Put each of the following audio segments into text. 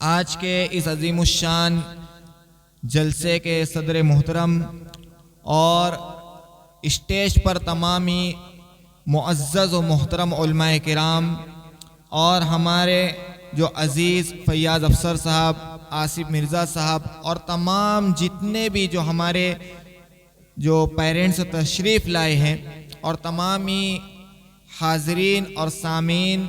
आज के इस अजीमुश्शान जलसे के सदर मोहतरम और स्टेज पर तमामी मुअज़्ज़ज़ व मोहतरम उलमाए किराम और हमारे जो अज़ीज़ फैयाज़ अफसर साहब, आसिफ मिर्ज़ा साहब और तमाम जितने भी जो हमारे जो पेरेंट्स तशरीफ़ लाए हैं और तमामी हाज़रीन और सामीन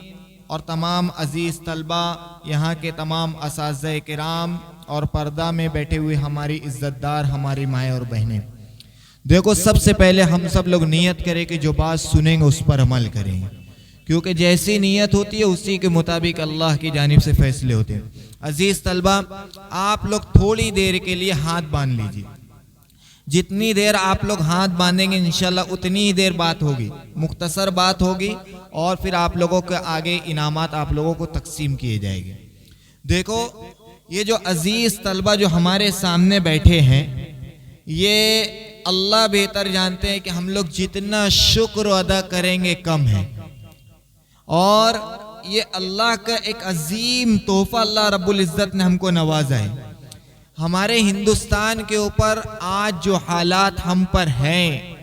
और तमाम अज़ीज़ तलबा, यहाँ के तमाम असातिज़े किराम और पर्दा में बैठे हुए हमारी इज़्ज़तदार हमारी माएँ और बहनें, देखो सबसे पहले हम सब लोग नियत करें कि जो बात सुनेंगे उस पर अमल करेंगे, क्योंकि जैसी नियत होती है उसी के मुताबिक अल्लाह की जानिब से फैसले होते हैं। अजीज तलबा, आप लोग थोड़ी देर के लिए हाथ बांध लीजिए। जितनी देर आप लोग हाथ बांधेंगे इंशाल्लाह उतनी ही देर बात होगी, मुख्तसर बात होगी और फिर आप लोगों के आगे इनामात आप लोगों को तकसीम किए जाएंगे। देखो ये जो अजीज तलबा जो हमारे सामने बैठे हैं, ये अल्लाह बेहतर जानते हैं कि हम लोग जितना शुक्र अदा करेंगे कम है, और ये अल्लाह का एक अजीम तोहफा अल्लाह रब्बुल इज़्ज़त ने हमको नवाजा है। हमारे हिंदुस्तान के ऊपर आज जो हालात हम पर हैं,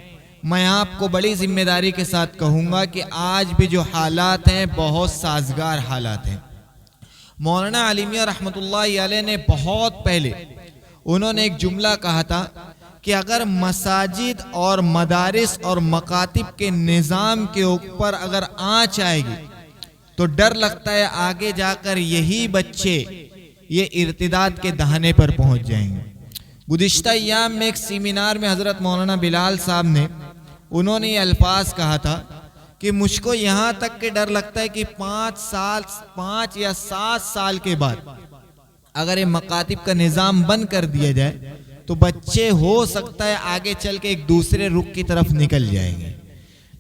मैं आपको बड़ी जिम्मेदारी के साथ कहूँगा कि आज भी जो हालात हैं बहुत साजगार हालात हैं। मौलाना अली मियां रहमतुल्लाह अलैह ने बहुत पहले उन्होंने एक जुमला कहा था कि अगर मसाजिद और मदारिस और मकातिब के निज़ाम के ऊपर अगर आँच आएगी तो डर लगता है आगे जाकर यही बच्चे ये इर्तिदाद के दहाने पर पहुंच जाएंगे। गुज़िश्ता अय्याम में एक सेमिनार में हज़रत मौलाना बिलाल साहब ने उन्होंने ये अल्फाज कहा था कि मुझको यहाँ तक के डर लगता है कि 5 या 7 साल के बाद अगर ये मकातिब का निज़ाम बंद कर दिया जाए तो बच्चे हो सकता है आगे चल के एक दूसरे रुख की तरफ निकल जाएंगे।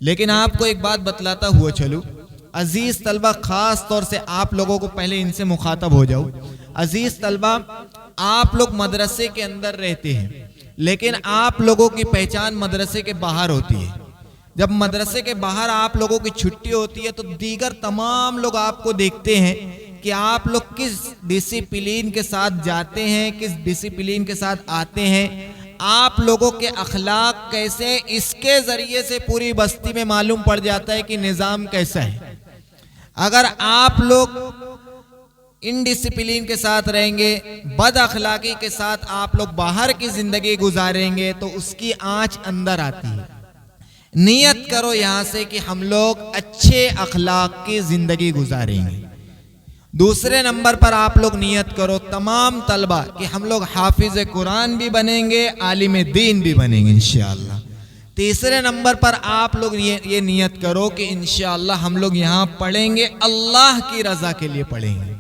लेकिन आपको एक बात बतलाता हुआ चलूं, अजीज तलबा, खास तौर से आप लोगों को पहले इनसे मुखातब हो जाऊं। अजीज तलबा, आप लोग मदरसे के अंदर रहते हैं, लेकिन आप लोगों की पहचान मदरसे के बाहर होती है। जब मदरसे के बाहर आप लोगों की छुट्टी होती है तो दीगर तमाम लोग आपको देखते हैं कि आप लोग किस डिसिप्लिन के साथ जाते हैं, किस डिसिप्लिन के साथ आते हैं, आप लोगों के अखलाक कैसे, इसके जरिए से पूरी बस्ती में मालूम पड़ जाता है कि निज़ाम कैसा है। अगर आप लोग इनडिसिप्लिन के साथ रहेंगे, बद अखलाकी के साथ आप लोग बाहर की जिंदगी गुजारेंगे तो उसकी आंच अंदर आती है। नियत करो यहां से कि हम लोग अच्छे अखलाक की जिंदगी गुजारेंगे। दूसरे नंबर पर आप लोग नियत करो तमाम तलबा कि हम लोग हाफिज कुरान भी बनेंगे, आलिम दीन भी बनेंगे इंशाअल्लाह। तीसरे नंबर पर आप लोग ये नियत करो कि इंशाअल्लाह हम लोग यहाँ पढ़ेंगे, अल्लाह की रजा के लिए पढ़ेंगे।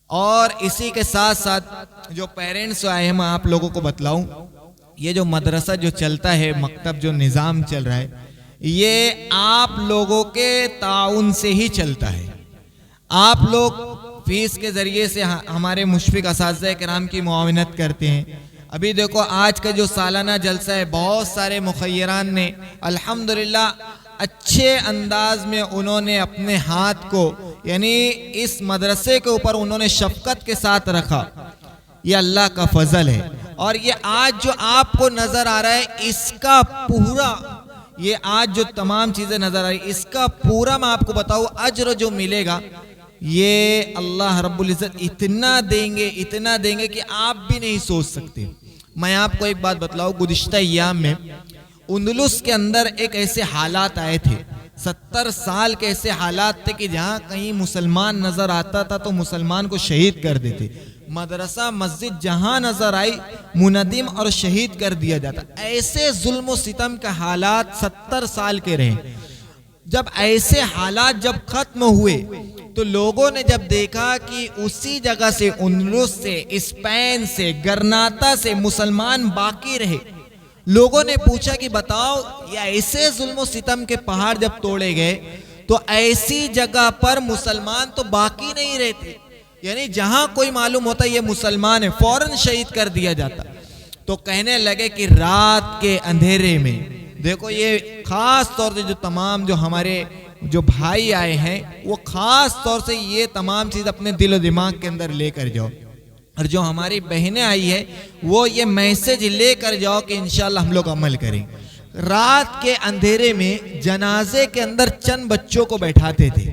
और इसी के साथ साथ जो पेरेंट्स आए हैं, मैं आप लोगों को बतलाऊं, ये जो मदरसा जो चलता है, मकतब जो निज़ाम चल रहा है, ये आप लोगों के ताउन से ही चलता है। आप लोग फीस के जरिए से हमारे मुशफिक असातिज़े किराम की मुआवनत करते हैं। अभी देखो आज का जो सालाना जलसा है, बहुत सारे मुखय्यरान ने अल्हम्दुलिल्लाह अच्छे अंदाज में उन्होंने अपने हाथ को यानी इस मदरसे के ऊपर उन्होंने शफकत के साथ रखा। ये अल्लाह का फजल है। और ये आज जो आपको नजर आ रहा है, इसका पूरा, ये आज जो तमाम चीजें नजर आ रही, इसका पूरा मैं आपको बताऊं अज्र जो मिलेगा, ये अल्लाह रब्बुल इज़्ज़त इतना देंगे कि आप भी नहीं सोच सकते। मैं आपको एक बात बतलाऊं, गुज़िश्ता अय्याम में उंदलुस के अंदर एक ऐसे हालात आए थे, 70 साल के ऐसे हालात थे कि जहाँ कहीं मुसलमान नजर आता था तो मुसलमान को शहीद कर देते। मदरसा मस्जिद जहाँ नजर आई मुनदिम और शहीद कर दिया जाता। ऐसे जुल्म सितम के हालात 70 साल के रहे। जब ऐसे हालात जब खत्म हुए तो लोगों ने जब देखा कि उसी जगह से, उंदलुस से, स्पेन से, गरनाता से मुसलमान बाकी रहे, लोगों ने पूछा कि बताओ ये ऐसे जुल्म सितम के पहाड़ जब तोड़े गए तो ऐसी जगह पर मुसलमान तो बाकी नहीं रहते, यानी जहां कोई मालूम होता ये मुसलमान है फौरन शहीद कर दिया जाता। तो कहने लगे कि रात के अंधेरे में, देखो ये खास तौर से जो तमाम जो हमारे जो भाई आए हैं वो खास तौर से ये तमाम चीज अपने दिल और दिमाग के अंदर लेकर जाओ, और जो हमारी बहनें आई है वो ये मैसेज लेकर जाओ कि इंशाल्लाह हम लोग अमल करें। रात के अंधेरे में जनाजे के अंदर चंद बच्चों को बैठाते थे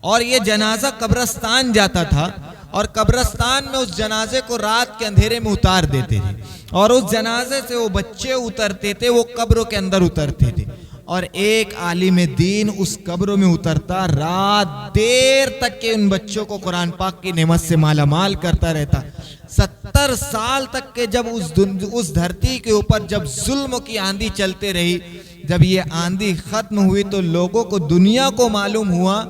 और ये जनाजा कब्रिस्तान जाता था और कब्रिस्तान में उस जनाजे को रात के अंधेरे में उतार देते थे और उस जनाजे से वो बच्चे उतरते थे, वो कब्रों के अंदर उतरते थे और एक आलिम दीन उस कब्रों में उतरता, रात देर तक के उन बच्चों को कुरान पाक की नेमत से मालामाल करता रहता। 70 साल तक के जब उस धरती के ऊपर जब जुल्म की आंधी चलते रही, जब ये आंधी खत्म हुई तो लोगों को, दुनिया को मालूम हुआ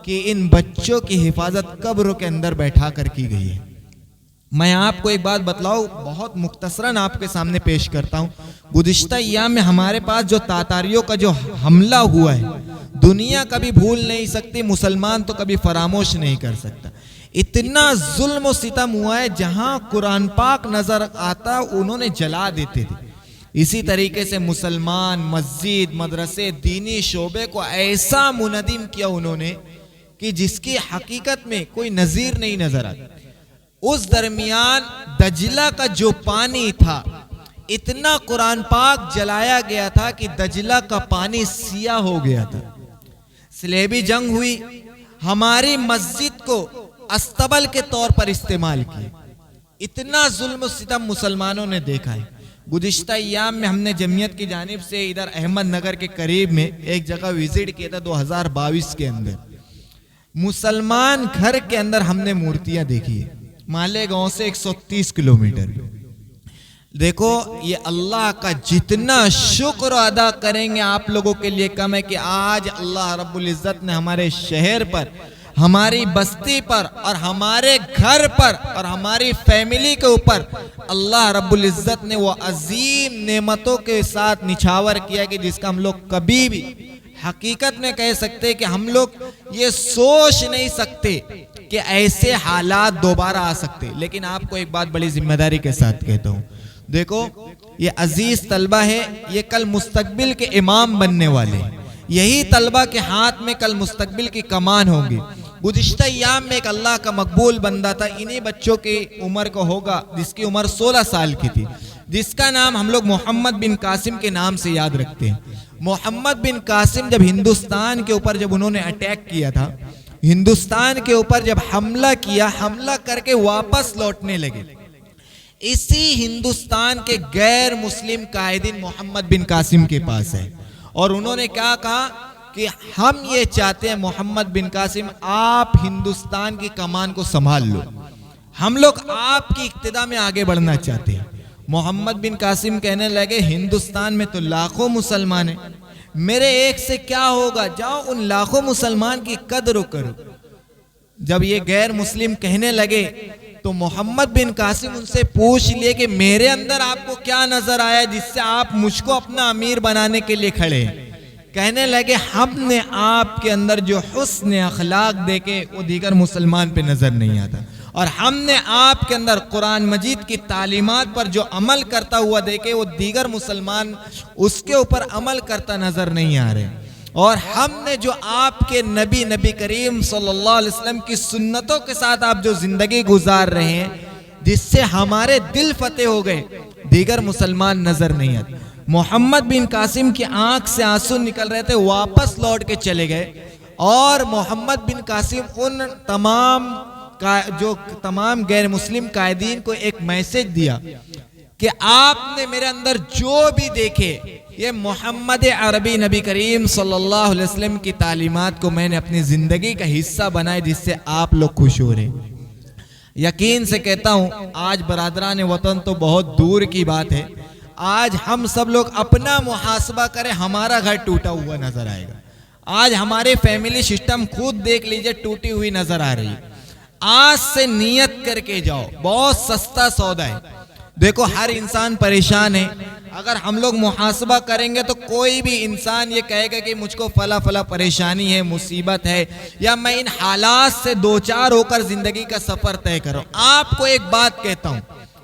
कि इन बच्चों की हिफाजत कब्रों के अंदर बैठा कर की गई है। मैं आपको एक बात बतलाऊं, बहुत मुख्तसरन आपके सामने पेश करता हूं। गुज़िश्ता अय्याम में हमारे पास जो तातारियों का जो हमला हुआ है, दुनिया कभी भूल नहीं सकती, मुसलमान तो कभी फरामोश नहीं कर सकता। इतना जुल्म सितम हुआ है, जहां कुरान पाक नजर आता उन्होंने जला देते थे। इसी तरीके से मुसलमान मस्जिद, मदरसे, दीनी शोबे को ऐसा मुनदिम किया उन्होंने कि जिसकी हकीकत में कोई नजीर नहीं नजर आता। उस दरमियान दजला का जो पानी था, इतना कुरान पाक जलाया गया था कि दजला का पानी सिया हो गया था। सलेबी जंग हुई, हमारी मस्जिद को अस्तबल के तौर पर इस्तेमाल किया। इतना जुल्म सितम मुसलमानों ने देखा है। गुज़िश्ता अय्याम में हमने जमीयत की जानिब से इधर अहमदनगर के करीब में एक जगह विजिट किया था 2022 के अंदर। मुसलमान घर के अंदर हमने मूर्तियां देखी है, मालेगांव से 130 किलोमीटर। देखो ये अल्लाह का जितना शुक्र अदा करेंगे आप लोगों के लिए कम है कि आज अल्लाह रब्बुल इज्जत ने हमारे शहर पर, हमारी बस्ती पर और हमारे घर पर और हमारी फैमिली के ऊपर अल्लाह रब्बुल इज्जत ने वो अजीम नेमतों के साथ निछावर किया कि जिसका हम लोग कभी भी हकीकत में कह सकते कि हम लोग ये सोच नहीं सकते कि ऐसे हालात दोबारा आ सकते। लेकिन आपको एक बात बड़ी जिम्मेदारी के साथ कहता हूँ, देखो ये अजीज तलबा है, ये कल मुस्तकबिल के इमाम बनने वाले, यही तलबा के हाथ में कल मुस्तकबिल की कमान होगी। गुज़िश्ता अय्याम में एक अल्लाह का मकबूल बंदा था, इन्हीं बच्चों की उम्र को होगा, जिसकी उम्र 16 साल की थी, जिसका नाम हम लोग मोहम्मद बिन कासिम के नाम से याद रखते हैं। मोहम्मद बिन कासिम जब हिंदुस्तान के ऊपर जब उन्होंने अटैक किया था, हिंदुस्तान के ऊपर जब हमला किया, हमला करके वापस लौटने लगे, इसी हिंदुस्तान के गैर मुस्लिम कायदीन मोहम्मद बिन कासिम के पास है और उन्होंने क्या कहा कि हम ये चाहते हैं मोहम्मद बिन कासिम आप हिंदुस्तान की कमान को संभाल लो, हम लोग आपकी इक्तिदा में आगे बढ़ना चाहते हैं। मोहम्मद बिन कासिम कहने लगे हिंदुस्तान में तो लाखों मुसलमान हैं, मेरे एक से क्या होगा, जाओ उन लाखों मुसलमान की कदर करो। जब ये गैर मुस्लिम कहने लगे तो मोहम्मद बिन कासिम उनसे पूछ लिए कि मेरे अंदर आपको क्या नजर आया जिससे आप मुझको अपना अमीर बनाने के लिए खड़े हैं। कहने लगे हमने आपके अंदर जो हुस्न अखलाक देखे वो दीगर मुसलमान पे नजर नहीं आता, और हमने आपके अंदर कुरान मजीद की तालीमात पर जो अमल करता हुआ देखे वो दीगर मुसलमान उसके ऊपर अमल करता नजर नहीं आ रहे, और हमने जो आपके नबी करीम सल्लल्लाहु अलैहि वसल्लम की सुन्नतों के साथ आप जो जिंदगी गुजार रहे हैं जिससे हमारे दिल फतेह हो गए, दीगर मुसलमान नजर नहीं आते। मोहम्मद बिन कासिम की आंख से आंसू निकल रहे थे, वापस लौट के चले गए और मोहम्मद बिन कासिम उन तमाम गैर मुस्लिम कायदीन को एक मैसेज दिया कि आपने मेरे अंदर जो भी देखे ये मोहम्मद अरबी नबी करीम सल्लल्लाहु अलैहि वसल्लम की तालीमात को मैंने अपनी ज़िंदगी का हिस्सा बनाया, जिससे आप लोग खुश हो रहे। यकीन से कहता हूँ आज बरादरान वतन तो बहुत दूर की बात है, आज हम सब लोग अपना मुहासबा करें, हमारा घर टूटा हुआ नजर आएगा। आज हमारे फैमिली सिस्टम खुद देख लीजिए टूटी हुई नजर आ रही है। आज से नियत करके जाओ, बहुत सस्ता सौदा है। देखो हर इंसान परेशान है, अगर हम लोग मुहासबा करेंगे तो कोई भी इंसान ये कहेगा कि मुझको फला फला परेशानी है, मुसीबत है, या मैं इन हालात से दो चार होकर जिंदगी का सफर तय करूं। आपको एक बात कहता हूं,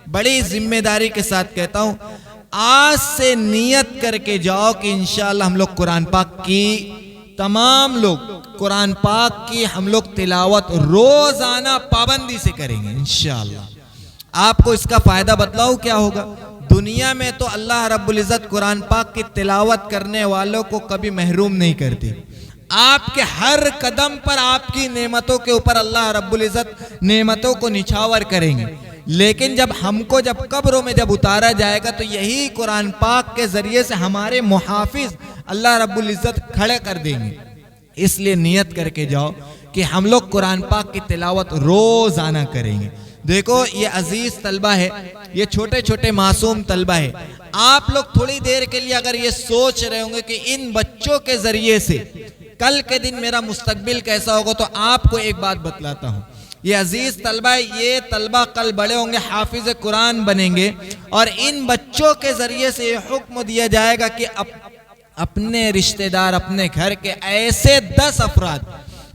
बड़ी जिम्मेदारी के साथ कहता हूं, आज से नियत करके जाओ कि इंशाअल्लाह हम लोग कुरान पाक की, तमाम लोग कुरान पाक की हम लोग तिलावत रोजाना पाबंदी से करेंगे इंशाअल्लाह। आपको इसका फायदा बतलाऊं क्या होगा। दुनिया में तो अल्लाह रब्बुल इज़्ज़त कुरान पाक की तिलावत करने वालों को कभी महरूम नहीं करते। आपके हर कदम पर आपकी नेमतों के ऊपर अल्लाह रब्बुल इज़्ज़त नेमतों को निछावर करेंगे। लेकिन जब हमको जब कब्रों में जब उतारा जाएगा तो यही कुरान पाक के जरिए से हमारे मुहाफिज अल्लाह रब्बुल इज़्ज़त खड़े कर देंगे। इसलिए नियत करके जाओ कि हम लोग कुरान पाक की तिलावत रोजाना करेंगे। देखो ये अजीज तलबा है, ये छोटे छोटे मासूम तलबा है, आप लोग थोड़ी देर के लिए अगर ये सोच रहे होंगे कि इन बच्चों के जरिए से कल के दिन मेरा मुस्तकबिल कैसा होगा, तो आपको एक बात बतलाता हूँ। ये अजीज तलबा, ये तलबा कल बड़े होंगे, हाफिज कुरान बनेंगे, और इन बच्चों के जरिए से ये हुक्म दिया जाएगा कि अपने रिश्तेदार, अपने घर के ऐसे 10 अफराद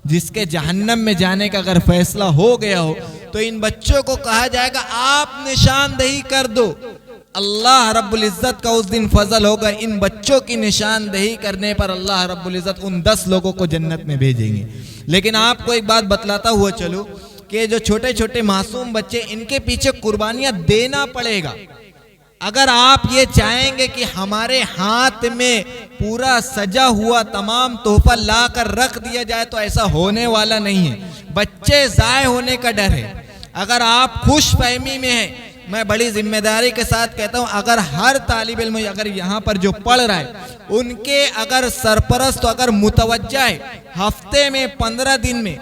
जिसके जहन्नम में जाने का अगर फैसला हो गया हो, तो इन बच्चों को कहा जाएगा आप निशानदेही कर दो। अल्लाह रब्बुल इज़्ज़त का उस दिन फजल होगा, इन बच्चों की निशानदेही करने पर अल्लाह रब्बुल इज़्ज़त उन 10 लोगों को जन्नत में भेजेंगे। लेकिन आपको एक बात बतलाता हुआ चलो कि जो छोटे छोटे मासूम बच्चे, इनके पीछे कुर्बानियां देना पड़ेगा। अगर आप ये चाहेंगे कि हमारे हाथ में पूरा सजा हुआ तमाम तोहफा ला कर रख दिया जाए, तो ऐसा होने वाला नहीं है। बच्चे ज़ाय होने का डर है। अगर आप खुश फहमी में हैं, मैं बड़ी जिम्मेदारी के साथ कहता हूं, अगर हर तालिब इल्म अगर यहाँ पर जो पढ़ रहा है, उनके अगर सरपरस्त अगर मुतवज्जा है, हफ्ते में 15 दिन में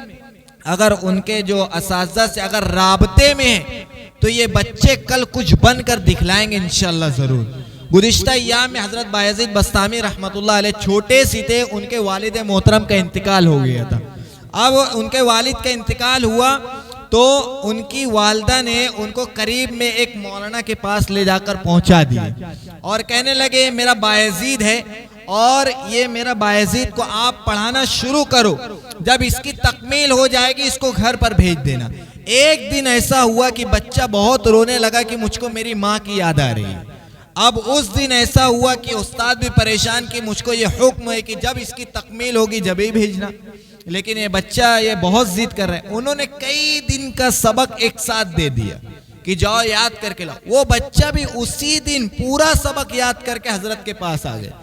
अगर उनके जो असातिज़ा से अगर राबते में है, तो ये बच्चे कल कुछ बनकर दिखलाएंगे इंशाअल्लाह जरूर। गुज़िश्ता अय्याम में हजरत बायज़ीद बस्तामी रहमतुल्लाह अलैह छोटे सी थे, उनके वालिद मोहतरम का इंतकाल हो गया था। अब उनके वालिद का इंतकाल हुआ तो उनकी वालदा ने उनको करीब में एक मौलाना के पास ले जाकर पहुंचा दिया और कहने लगे मेरा बायज़ीद है और ये मेरा बायज़ीद को आप पढ़ाना शुरू करो, जब इसकी तकमील हो जाएगी इसको घर पर भेज देना। एक दिन ऐसा हुआ कि बच्चा बहुत रोने लगा कि मुझको मेरी माँ की याद आ रही है। अब उस दिन ऐसा हुआ कि उस्ताद भी परेशान कि मुझको ये हुक्म है कि जब इसकी तकमील होगी जब ही भेजना। लेकिन ये बच्चा ये बहुत जिद कर रहा है। उन्होंने कई दिन का सबक एक साथ दे दिया कि जाओ याद करके लाओ। वो बच्चा भी उसी दिन पूरा सबक याद करके हजरत के पास आ गए।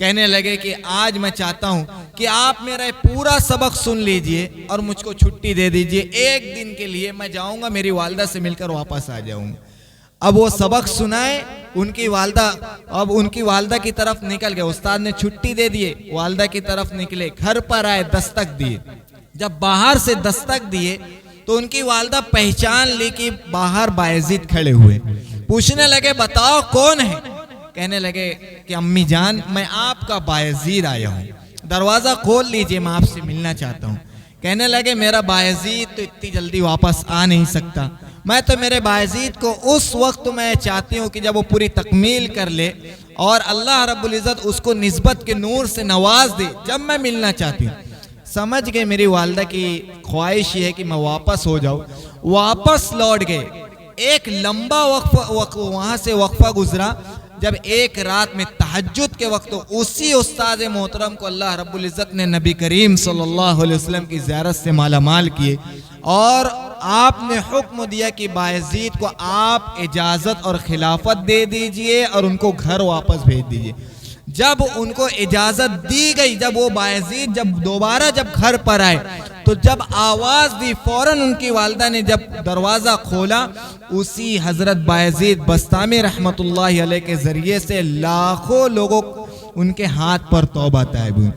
कहने लगे कि आज मैं चाहता हूं कि आप मेरा पूरा सबक सुन लीजिए और मुझको छुट्टी दे दीजिए, एक दिन के लिए मैं जाऊंगा, मेरी वालदा से मिलकर वापस आ जाऊंगा। अब वो सबक सुनाए उनकी वालदा, अब उनकी वालदा की तरफ निकल गए। उस्ताद ने छुट्टी दे दिए, वालदा की तरफ निकले, घर पर आए, दस्तक दिए। जब बाहर से दस्तक दिए तो उनकी वालदा पहचान ली कि बाहर बायज़ीद खड़े हुए। पूछने लगे बताओ कौन है? कहने लगे कि अम्मी जान मैं आपका बायज़ीद आया हूँ, दरवाज़ा खोल लीजिए, मैं आपसे मिलना चाहता हूँ। कहने लगे मेरा बायज़ीद तो इतनी जल्दी वापस आ नहीं सकता, मैं तो मेरे बायज़ीद को उस वक्त मैं चाहती हूँ कि जब वो पूरी तकमील कर ले और अल्लाह रब्बुल इज़्ज़त उसको निस्बत के नूर से नवाज दे, जब मैं मिलना चाहती हूँ। समझ गए मेरी वालदा की ख्वाहिश ये है कि मैं वापस हो जाऊँ। वापस लौट गए। एक लंबा वहाँ से वक्फा गुजरा। जब एक रात में तहज्जुद के वक्त उसी उस्ताद मोहतरम को अल्लाह रब्बुल इज़्ज़त ने नबी करीम सल्लल्लाहु अलैहि वसल्लम की ज़ियारत से मालामाल किए और आपने हुक्म दिया कि बायज़ीद को आप इजाज़त और खिलाफत दे दीजिए और उनको घर वापस भेज दीजिए। जब उनको इजाज़त दी गई, जब वो बायज़ीद जब दोबारा जब घर पर आए तो जब आवाज़ दी, फौरन उनकी वालदा ने जब दरवाज़ा खोला, उसी हज़रत बायज़ीद बस्तामी रहमतुल्लाहि अलैह के ज़रिए से लाखों लोगों उनके हाथ पर तौबा तैब हुई।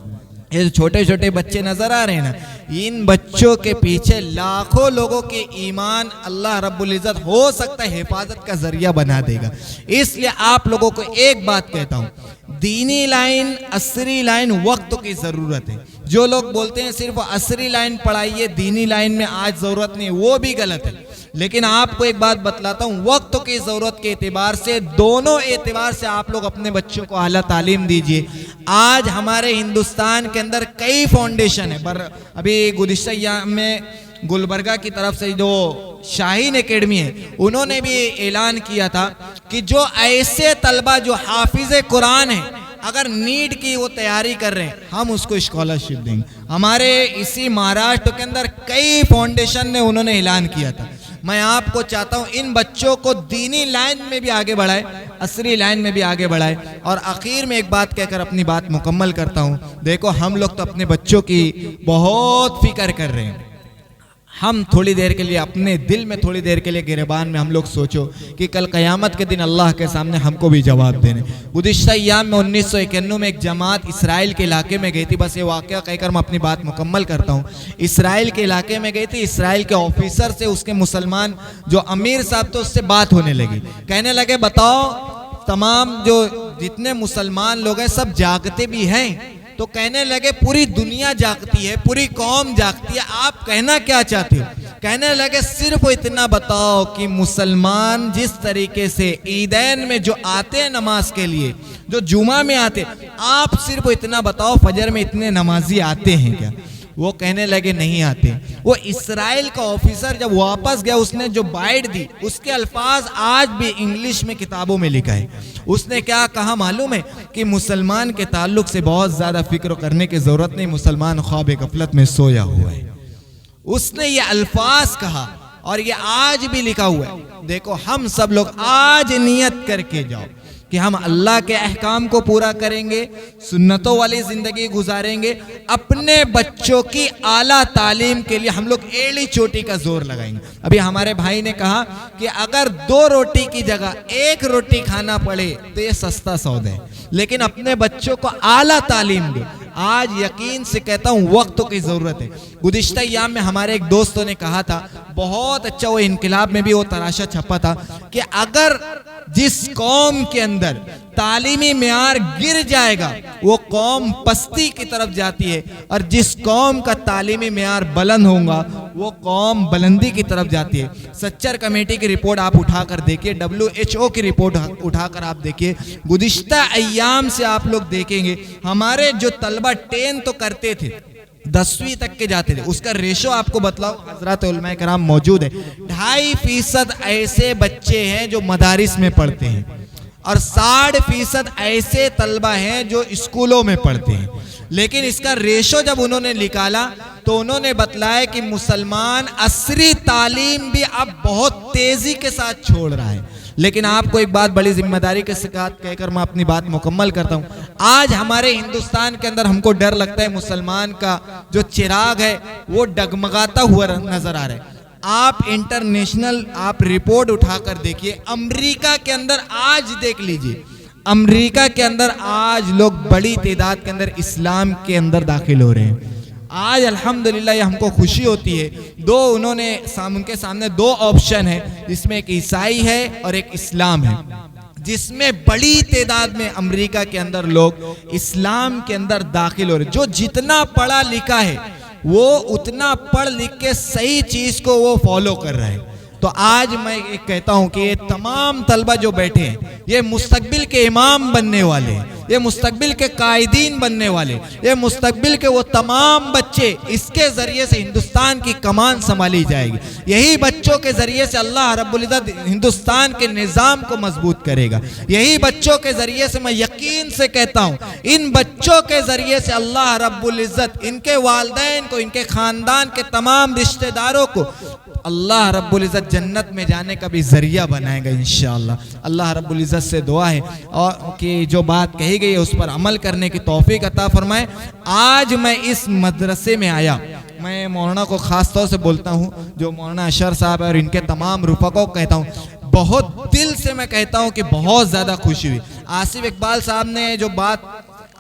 ये जो छोटे छोटे बच्चे नजर आ रहे हैं ना, इन बच्चों के पीछे लाखों लोगों के ईमान अल्लाह रब्बुल इज्जत हो सकता है हिफाजत का जरिया बना देगा। इसलिए आप लोगों को एक बात कहता हूँ, दीनी लाइन असरी लाइन वक्त की ज़रूरत है। जो लोग बोलते हैं सिर्फ असरी लाइन पढ़ाइए, दीनी लाइन में आज ज़रूरत नहीं, वो भी गलत है। लेकिन आपको एक बात बतलाता हूँ, वक्त की ज़रूरत के एतबार से, दोनों एतबार से आप लोग अपने बच्चों को आला तालीम दीजिए। आज हमारे हिंदुस्तान के अंदर कई फाउंडेशन है, पर अभी गुज़िश्ता में गुलबर्गा की तरफ से जो शाहीन एकेडमी है, उन्होंने भी ऐलान किया था कि जो ऐसे तलबा जो हाफिज कुरान है, अगर नीट की वो तैयारी कर रहे हैं, हम उसको स्कॉलरशिप देंगे। हमारे इसी महाराष्ट्र के अंदर कई फाउंडेशन ने उन्होंने ऐलान किया था। मैं आपको चाहता हूं इन बच्चों को दीनी लाइन में भी आगे बढ़ाए, असरी लाइन में भी आगे बढ़ाए। और आखिर में एक बात कहकर अपनी बात मुकम्मल करता हूं। देखो, हम लोग तो अपने बच्चों की बहुत फिक्र कर रहे हैं। हम थोड़ी देर के लिए अपने दिल में थोड़ी देर के लिए गिरबान में हम लोग सोचो कि कल क़यामत के दिन अल्लाह के सामने हमको भी जवाब देने। गुज़िश्ता अय्याम में 1991 में एक जमात इसराइल के इलाके में गई थी। बस ये वाक़या कहकर मैं अपनी बात मुकम्मल करता हूँ। इसराइल के इलाके में गई थी, इसराइल के ऑफिसर से उसके मुसलमान जो अमीर साहब थे उससे बात होने लगी। कहने लगे, बताओ तमाम जो जितने मुसलमान लोग हैं सब जागते भी हैं? तो कहने लगे, पूरी दुनिया जागती है, पूरी कौम जागती है, आप कहना क्या चाहते हो? कहने लगे, सिर्फ इतना बताओ कि मुसलमान जिस तरीके से ईदैन में जो आते हैं नमाज के लिए, जो जुमा में आते, आप सिर्फ इतना बताओ फजर में इतने नमाजी आते हैं क्या? वो कहने लगे नहीं आते। वो इसराइल का ऑफिसर जब वापस गया, उसने जो बाइट दी उसके अल्फाज आज भी इंग्लिश में किताबों में लिखा है। उसने क्या कहा मालूम है? कि मुसलमान के ताल्लुक से बहुत ज़्यादा फिक्र करने की ज़रूरत नहीं, मुसलमान ख्वाब गफलत में सोया हुआ है। उसने ये अल्फाज कहा और ये आज भी लिखा हुआ है। देखो, हम सब लोग आज नियत करके जाओ कि हम अल्लाह के अहकाम को पूरा करेंगे, सुन्नतों वाली ज़िंदगी गुजारेंगे, अपने बच्चों की आला तालीम के लिए हम लोग एड़ी चोटी का जोर लगाएंगे। अभी हमारे भाई ने कहा कि अगर 2 रोटी की जगह 1 रोटी खाना पड़े तो ये सस्ता सौदा है, लेकिन अपने बच्चों को आला तालीम दो। आज यकीन से कहता हूँ वक्त की ज़रूरत है। गुज़िश्ता अय्याम में हमारे एक दोस्तों ने कहा था, बहुत अच्छा, वो इनकलाब में भी वो तराशा छपा था कि अगर जिस कौम के अंदर तालीमी मेयार गिर जाएगा वो कौम पस्ती की तरफ जाती है, और जिस कौम का तालीमी मेयार बुलंद होगा वो कौम बुलंदी की तरफ जाती है। सच्चर कमेटी की रिपोर्ट आप उठाकर देखिए, WHO की रिपोर्ट उठाकर आप देखिए। गुज़िश्ता अय्याम से आप लोग देखेंगे हमारे जो तलबा 10 तो करते थे, 10वीं तक के जाते थे, उसका रेशो आपको बतलाओ, हजरत उलमा कराम मौजूद है, 2.5% ऐसे बच्चे हैं जो मदारिस में पढ़ते हैं और 60% ऐसे तलबा हैं जो स्कूलों में पढ़ते हैं। लेकिन इसका रेशो जब उन्होंने निकाला तो उन्होंने बतलाया कि मुसलमान असरी तालीम भी अब बहुत तेजी के साथ छोड़ रहा है। लेकिन आपको एक बात बड़ी जिम्मेदारी के साथ कहकर मैं अपनी बात मुकम्मल करता हूँ। आज हमारे हिंदुस्तान के अंदर हमको डर लगता है, मुसलमान का जो चिराग है वो डगमगाता हुआ नजर आ रहा है। आप इंटरनेशनल आप रिपोर्ट उठाकर देखिए, अमेरिका के अंदर आज देख लीजिए, अमेरिका के अंदर आज लोग बड़ी तादाद के अंदर इस्लाम के अंदर दाखिल हो रहे हैं। आज अल्हम्दुलिल्लाह ये हमको खुशी होती है। उनके सामने 2 ऑप्शन है, जिसमें एक ईसाई है और एक इस्लाम है, जिसमें बड़ी तादाद में अमेरिका के अंदर लोग इस्लाम के अंदर दाखिल हो रहे। जो जितना पढ़ा लिखा है वो उतना पढ़ लिख के सही चीज को वो फॉलो कर रहा है। तो आज मैं एक कहता हूं कि ये तमाम तलबा जो बैठे हैं ये मुस्तकबिल के इमाम बनने वाले हैं, ये मुस्तकबिल के कायदीन बनने वाले, ये मुस्तकबिल के वो तमाम बच्चे, इसके जरिए से हिंदुस्तान की कमान संभाली जाएगी। यही बच्चों के जरिए से अल्लाह रब्बुल इज्जत हिंदुस्तान के निज़ाम को मजबूत करेगा। यही बच्चों के जरिए से, मैं यकीन से कहता हूँ, इन बच्चों के जरिए से अल्लाह रब्बुल इज्जत इनके वालिदैन को, इनके खानदान के तमाम रिश्तेदारों को अल्लाह रब्बुल इज़्ज़त जन्नत में जाने का भी ज़रिया बनाएगा इंशाअल्लाह। अल्लाह रब्बुल इज़्ज़त से दुआ है और कि जो बात कही गई है उस पर अमल करने की तौफीक अता फरमाए। आज मैं इस मदरसे में आया, मैं मौलाना को ख़ास तौर से बोलता हूँ, जो मौलाना अशर साहब है और इनके तमाम रुफ़क़ों को कहता हूँ, बहुत दिल से मैं कहता हूँ कि बहुत ज़्यादा खुशी हुई। आसिफ इकबाल साहब ने जो बात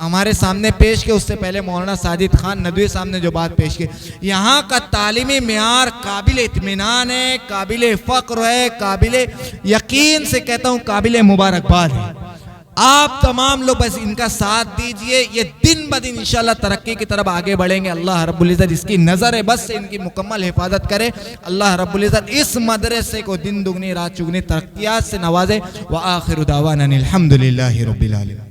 हमारे सामने पेश किए, उससे पहले मौलाना साजिद खान नदवी साहब ने जो बात पेश की, यहाँ का तालीमी मेयार काबिल इत्मीनान है, काबिल फ़ख्र है, काबिल यकीन से कहता हूँ काबिल मुबारकबाद है। आप तमाम लोग बस इनका साथ दीजिए, ये दिन ब दिन इंशाल्लाह तरक्की की तरफ आगे बढ़ेंगे। अल्लाह रब्बुल इज़्ज़त इसकी नज़र है बस से इनकी मुकम्मल हिफाजत करे। अल्लाह रब्बुल इज़्ज़त इस मदरसे को दिन दुगनी रात चुगनी तरक्कियात से नवाजे। व आखिरु दावाना अनिल हम्दुलिल्लाहि रब्बिल आलमीन।